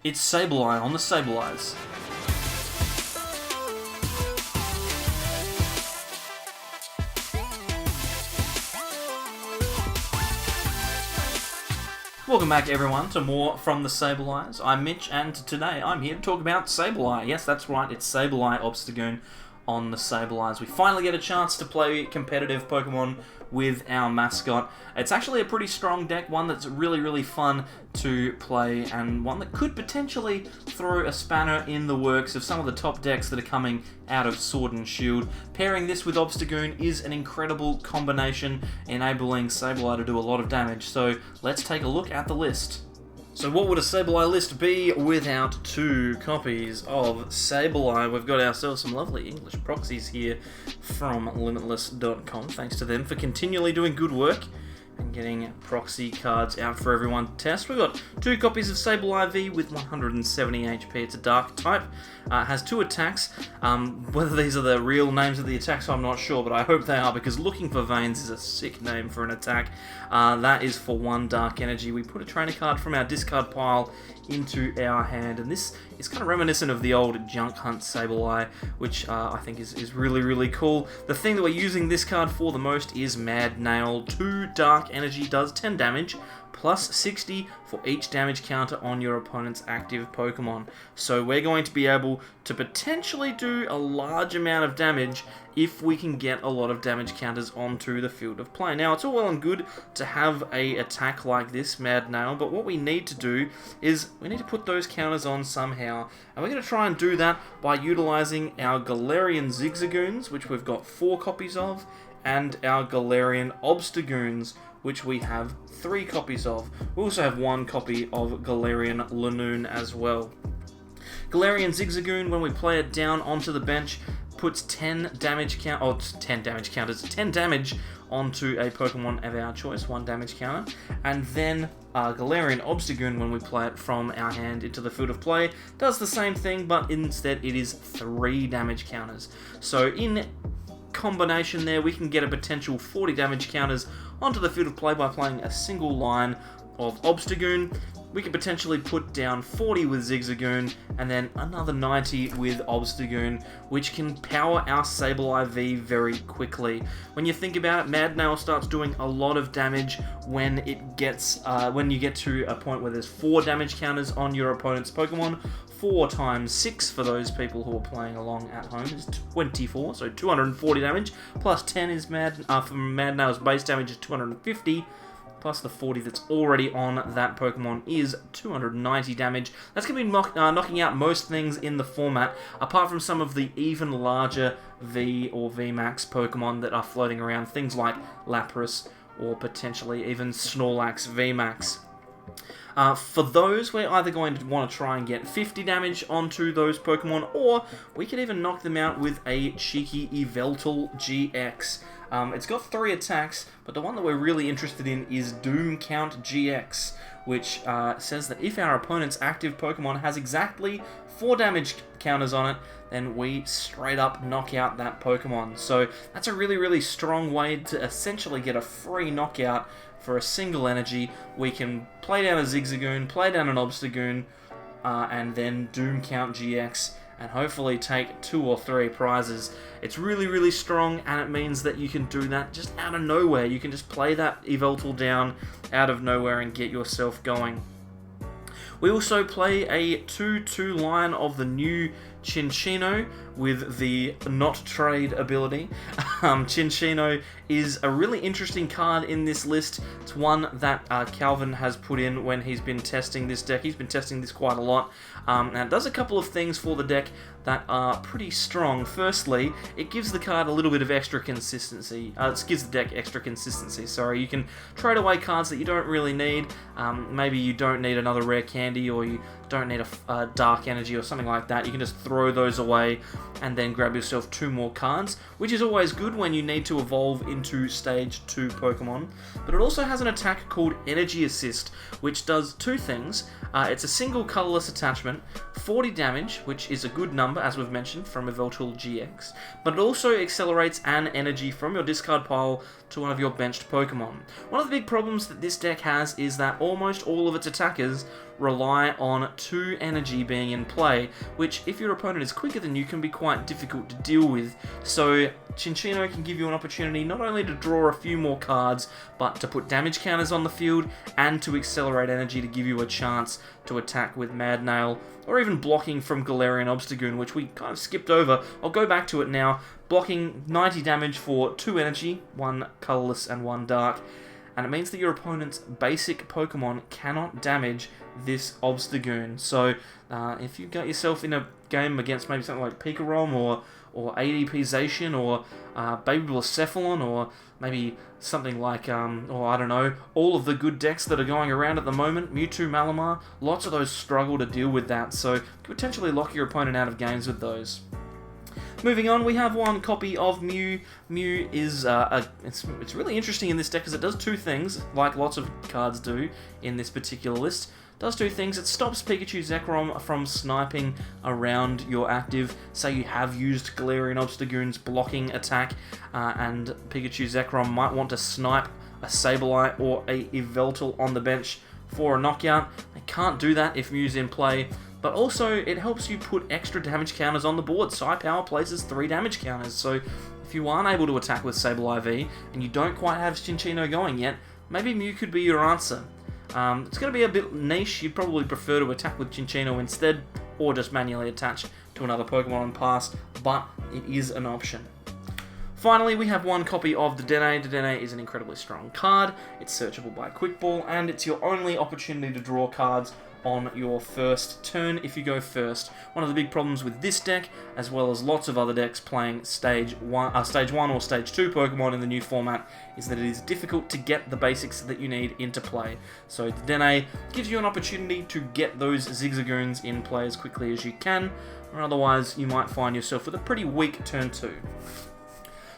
It's Sableye on the SAbleyes. Welcome back everyone to more from the SAbleyes. I'm Mitch and today I'm here to talk about Sableye. Yes, that's right, it's Sableye Obstagoon on the SAbleyes. We finally get a chance to play competitive Pokemon with our mascot. It's actually a pretty strong deck, one that's really fun to play, and one that could potentially throw a spanner in the works of some of the top decks that are coming out of Sword and Shield. Pairing this with Obstagoon is an incredible combination, enabling Sableye to do a lot of damage. So let's take a look at the list. So what would a Sableye list be without two copies of Sableye? We've got ourselves some lovely English proxies here from Limitless.com. Thanks to them for continually doing good work and getting proxy cards out for everyone to test. We've got two copies of Sableye V with 170 HP. It's a dark type. Has two attacks. Whether these are the real names of the attacks, I'm not sure, but I hope they are, because Looking for Veins is a sick name for an attack. That is for one dark energy. We put a trainer card from our discard pile into our hand, and this is kind of reminiscent of the old Junk Hunt Sableye, which I think is really cool. The thing that we're using this card for the most is Mad Nail. 2 dark energy does 10 damage, plus 60 for each damage counter on your opponent's active Pokemon. So we're going to be able to potentially do a large amount of damage if we can get a lot of damage counters onto the field of play. Now, it's all well and good to have a attack like this, Mad Nail, but what we need to do is we need to put those counters on somehow, and we're going to try and do that by utilizing our Galarian Zigzagoons, which we've got 4 copies of, and our Galarian Obstagoons, which we have 3 copies of. We also have 1 copy of Galarian Lanoon as well. Galarian Zigzagoon, when we play it down onto the bench, puts 10 damage counters, 10 damage onto a Pokemon of our choice, 1 damage counter. And then Galarian Obstagoon, when we play it from our hand into the field of play, does the same thing, but instead it is 3 damage counters. So in combination there, we can get a potential 40 damage counters onto the field of play by playing a single line of Obstagoon. We could potentially put down 40 with Zigzagoon, and then another 90 with Obstagoon, which can power our Sableye V very quickly. When you think about it, Mad Nail starts doing a lot of damage when it gets when you get to a point where there's 4 damage counters on your opponent's Pokemon. 4 times 6 for those people who are playing along at home is 24, so 240 damage, plus 10 is from Mad Nail's base damage is 250, plus the 40 that's already on that Pokemon is 290 damage. That's going to be knocking out most things in the format, apart from some of the even larger V or VMAX Pokemon that are floating around, things like Lapras or potentially even Snorlax VMAX. For those, we're either going to want to try and get 50 damage onto those Pokemon, or we could even knock them out with a cheeky Yveltal GX. It's got 3 attacks, but the one that we're really interested in is Doom Count GX, which says that if our opponent's active Pokemon has exactly 4 damage counters on it, then we straight up knock out that Pokemon. So that's a really strong way to essentially get a free knockout for a single energy. We can play down a Zigzagoon, play down an Obstagoon, and then Doom Count GX, and hopefully take 2 or 3 prizes. It's really strong, and it means that you can do that just out of nowhere. You can just play that Yveltal down out of nowhere and get yourself going. We also play a 2/2 line of the new Chinchino with the not trade ability. Chinchino is a really interesting card in this list. It's one that Calvin has put in when he's been testing this deck. He's been testing this quite a lot. And it does a couple of things for the deck that are pretty strong. Firstly, it gives the card a little bit of extra consistency. It gives the deck extra consistency, sorry. You can trade away cards that you don't really need. Maybe you don't need another rare candy, or you don't need a dark energy or something like that. You can just throw those away and then grab yourself 2 more cards, which is always good when you need to evolve into Stage 2 Pokemon. But it also has an attack called Energy Assist, which does 2 things. It's a single colorless attachment, 40 damage, which is a good number, as we've mentioned, from Yveltal GX, but it also accelerates an energy from your discard pile to one of your benched Pokemon. One of the big problems that this deck has is that almost all of its attackers rely on 2 energy being in play, which if your opponent is quicker than you can be quite difficult to deal with. So Cinccino can give you an opportunity not only to draw a few more cards, but to put damage counters on the field and to accelerate energy to give you a chance to attack with Mad Nail, or even blocking from Galarian Obstagoon, which we kind of skipped over. I'll go back to it now. Blocking 90 damage for 2 energy, 1 colorless and 1 dark, and it means that your opponent's basic Pokemon cannot damage this Obstagoon. So if you got yourself in a game against maybe something like Pikarom or ADP Zacian or Baby Blacephalon or maybe something like, or I don't know, all of the good decks that are going around at the moment, Mewtwo, Malamar, lots of those struggle to deal with that, so you can potentially lock your opponent out of games with those. Moving on, we have 1 copy of Mew. Mew is, it's really interesting in this deck because it does 2 things, like lots of cards do in this particular list. It does 2 things. It stops Pikachu Zekrom from sniping around your active. Say you have used Galarian Obstagoon's blocking attack, and Pikachu Zekrom might want to snipe a Sableye or a Yveltal on the bench for a knockout. They can't do that if Mew's in play. But also, it helps you put extra damage counters on the board. Psypower places 3 damage counters, so if you aren't able to attack with Sableye V, and you don't quite have Cinccino going yet, maybe Mew could be your answer. It's going to be a bit niche. You'd probably prefer to attack with Cinccino instead, or just manually attach to another Pokemon on pass, but it is an option. Finally, we have 1 copy of Dedenne. Dedenne is an incredibly strong card. It's searchable by Quick Ball, and it's your only opportunity to draw cards on your first turn if you go first. One of the big problems with this deck, as well as lots of other decks playing Stage 1 or Stage 2 Pokemon in the new format, is that it is difficult to get the basics that you need into play. So Dedenne gives you an opportunity to get those Zigzagoons in play as quickly as you can, or otherwise you might find yourself with a pretty weak turn 2.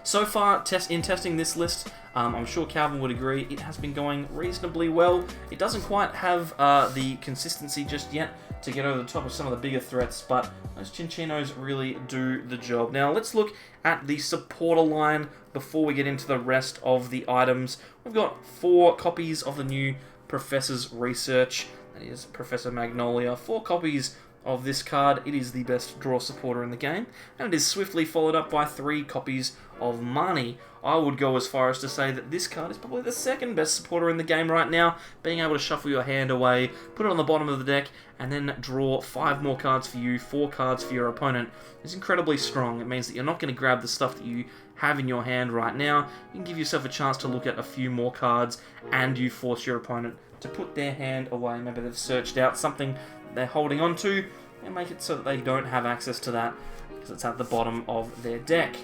So far, in testing this list, I'm sure Calvin would agree, it has been going reasonably well. It doesn't quite have the consistency just yet to get over the top of some of the bigger threats, but those Cinccinos really do the job. Now, let's look at the supporter line before we get into the rest of the items. We've got 4 copies of the new Professor's Research, that is Professor Magnolia, 4 copies of this card. It is the best draw supporter in the game, and it is swiftly followed up by 3 copies of Marnie. I would go as far as to say that this card is probably the second best supporter in the game right now. Being able to shuffle your hand away, put it on the bottom of the deck, and then draw 5 more cards for you, 4 cards for your opponent is incredibly strong. It means that you're not going to grab the stuff that you have in your hand right now. You can give yourself a chance to look at a few more cards, and you force your opponent to put their hand away. Maybe they've searched out something they're holding on to, and make it so that they don't have access to that because it's at the bottom of their deck.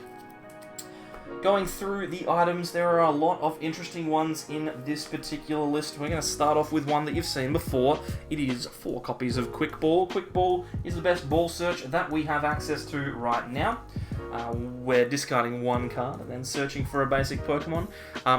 Going through the items, there are a lot of interesting ones in this particular list. We're going to start off with one that you've seen before. It is 4 copies of Quick Ball. Quick Ball is the best ball search that we have access to right now. We're discarding 1 card and then searching for a basic Pokemon.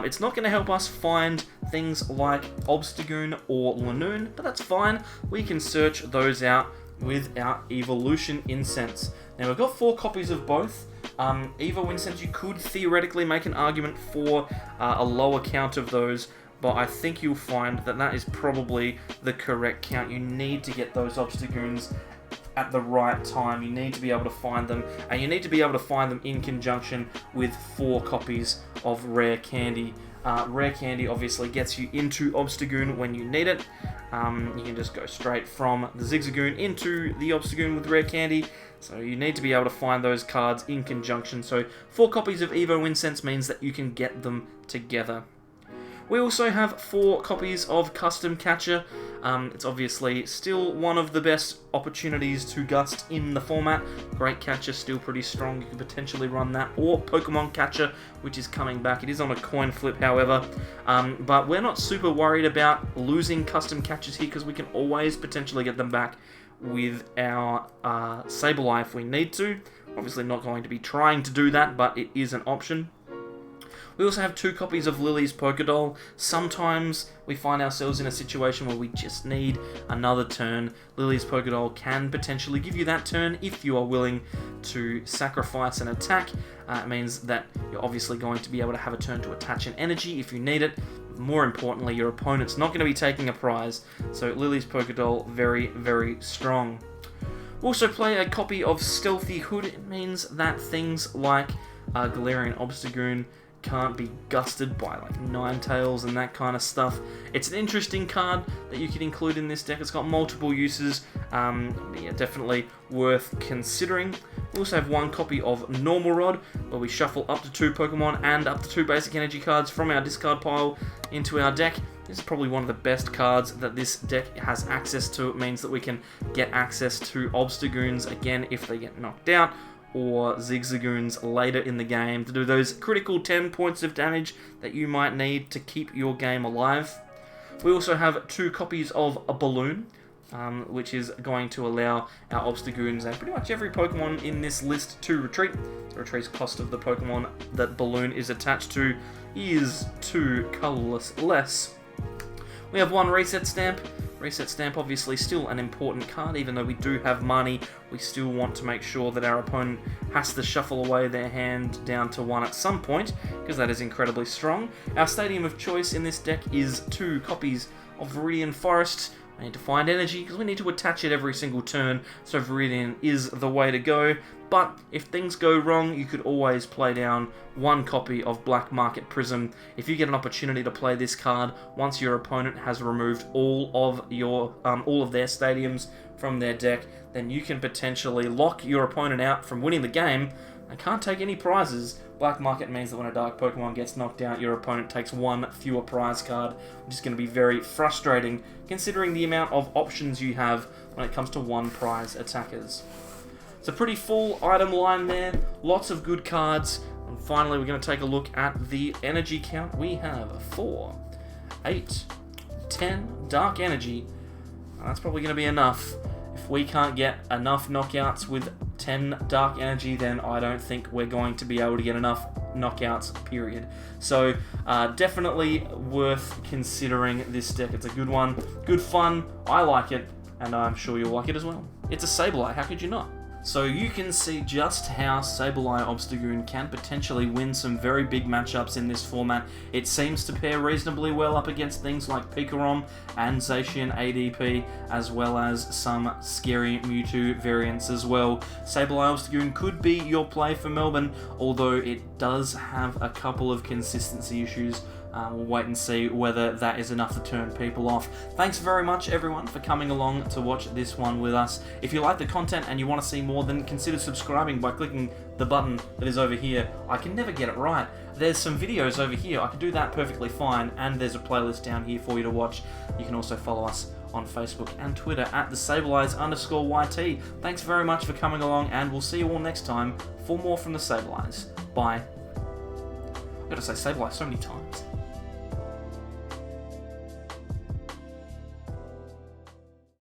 It's not going to help us find things like Obstagoon or Lanoon, but that's fine. We can search those out with our Evolution Incense. Now, we've got 4 copies of both. Evo Incense, you could theoretically make an argument for a lower count of those, but I think you'll find that that is probably the correct count. You need to get those Obstagoons at the right time. You need to be able to find them, and you need to be able to find them in conjunction with 4 copies of Rare Candy. Rare Candy obviously gets you into Obstagoon when you need it. You can just go straight from the Zigzagoon into the Obstagoon with Rare Candy. So you need to be able to find those cards in conjunction. So 4 copies of Evo Incense means that you can get them together. We also have 4 copies of Custom Catcher. It's obviously still one of the best opportunities to gust in the format. Great Catcher, still pretty strong. You could potentially run that. Or Pokemon Catcher, which is coming back. It is on a coin flip, however. But we're not super worried about losing Custom Catchers here because we can always potentially get them back with our Sableye if we need to. Obviously not going to be trying to do that, but it is an option. We also have 2 copies of Lily's Pokédoll. Sometimes we find ourselves in a situation where we just need another turn. Lily's Pokédoll can potentially give you that turn if you are willing to sacrifice an attack. It means that you're obviously going to be able to have a turn to attach an energy if you need it. more importantly, your opponent's not going to be taking a prize. So Lily's Pokédoll, very, very strong. Also play a copy of Stealthy Hood. It means that things like Galarian Obstagoon can't be gusted by like Ninetales and that kind of stuff. It's an interesting card that you can include in this deck. It's got multiple uses. Yeah, definitely worth considering. We also have one copy of Normal Rod, where we shuffle up to 2 Pokemon and up to 2 basic energy cards from our discard pile into our deck. This is probably one of the best cards that this deck has access to. It means that we can get access to Obstagoons again if they get knocked out, or Zigzagoons later in the game to do those critical 10 points of damage that you might need to keep your game alive. We also have 2 copies of a Balloon, which is going to allow our Obstagoons and pretty much every Pokemon in this list to retreat. The retreat cost of the Pokemon that Balloon is attached to is 2 colorless less. We have 1 Reset Stamp. Reset Stamp obviously still an important card. Even though we do have money, we still want to make sure that our opponent has to shuffle away their hand down to 1 at some point, because that is incredibly strong. Our stadium of choice in this deck is 2 copies of Viridian Forest. We need to find energy because we need to attach it every single turn, so Viridian is the way to go. But if things go wrong, you could always play down 1 copy of Black Market Prism. If you get an opportunity to play this card once your opponent has removed all of their stadiums from their deck, then you can potentially lock your opponent out from winning the game. They can't take any prizes. Black Market means that when a Dark Pokemon gets knocked out, your opponent takes 1 fewer prize card, which is going to be very frustrating considering the amount of options you have when it comes to 1 prize attackers. It's a pretty full item line there, lots of good cards, and finally we're going to take a look at the energy count. We have 4, 8, 10 Dark Energy. That's probably going to be enough. If we can't get enough knockouts with 10 Dark Energy, then I don't think we're going to be able to get enough knockouts, period. So, definitely worth considering this deck. It's a good one, good fun, I like it, and I'm sure you'll like it as well. It's a Sableye, how could you not? So you can see just how Sableye Obstagoon can potentially win some very big matchups in this format. It seems to pair reasonably well up against things like Pikarom and Zacian ADP, as well as some scary Mewtwo variants as well. Sableye Obstagoon could be your play for Melbourne, although it does have a couple of consistency issues. We'll wait and see whether that is enough to turn people off. Thanks very much, everyone, for coming along to watch this one with us. If you like the content and you want to see more, then consider subscribing by clicking the button that is over here. I can never get it right. There's some videos over here. I can do that perfectly fine, and there's a playlist down here for you to watch. You can also follow us on Facebook and Twitter at @SAbleyes_YT. Thanks very much for coming along, and we'll see you all next time for more from the Sableyes. Bye. I've got to say Sableye so many times.